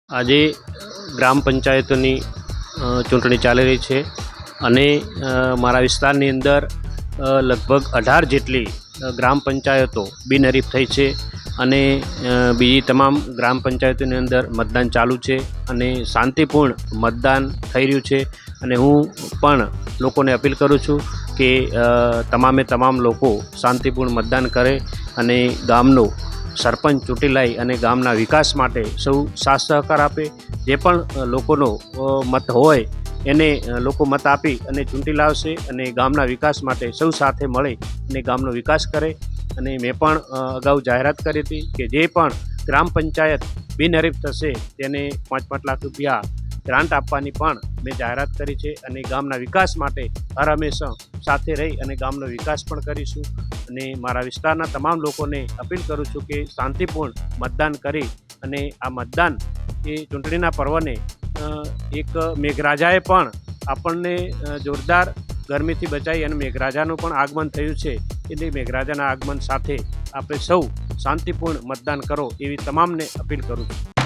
આજે ગ્રામ પંચાયતોની ચૂંટણી ચાલી રહી છે અને મારા વિસ્તારની અંદર લગભગ 18 જેટલી ગ્રામ પંચાયતો બિનહરીફ થઈ છે અને બીજી તમામ ગ્રામ પંચાયતોની અંદર મતદાન ચાલુ છે અને શાંતિપૂર્ણ મતદાન થઈ રહ્યું છે અને હું પણ લોકોને અપીલ કરું છું કે તમામે તમામ લોકો શાંતિપૂર્ણ મતદાન કરે અને ગામનો સરપંચ ચૂંટી લઈ અને ગામના વિકાસ માટે સૌ સાથ સહકાર આપે। જે પણ લોકોનો મત હોય એને લોકો મત આપી અને ચૂંટી લાવશે અને ગામના વિકાસ માટે સૌ સાથે મળે અને ગામનો વિકાસ કરે। અને મેં પણ અગાઉ જાહેરાત કરી હતી કે જે પણ ગ્રામ પંચાયત બિનહરીફ થશે તેને 5-5 લાખ રૂપિયા ગ્રાન્ટ આપવાની પણ મેં જાહેરાત કરી છે અને ગામના વિકાસ માટે હર હંમેશા સાથે રહી અને ગામનો વિકાસ પણ કરીશું। અને મારા વિસ્તારના તમામ લોકોને અપીલ કરું છું કે શાંતિપૂર્ણ મતદાન કરી અને આ મતદાન એ ચૂંટણીના પર્વને એક મેઘરાજાએ પણ આપણને જોરદાર ગરમીથી બચાવી અને મેઘરાજાનું પણ આગમન થયું છે એટલે મેઘરાજાના આગમન સાથે આપણે સૌ શાંતિપૂર્ણ મતદાન કરો એવી તમામને અપીલ કરું છું।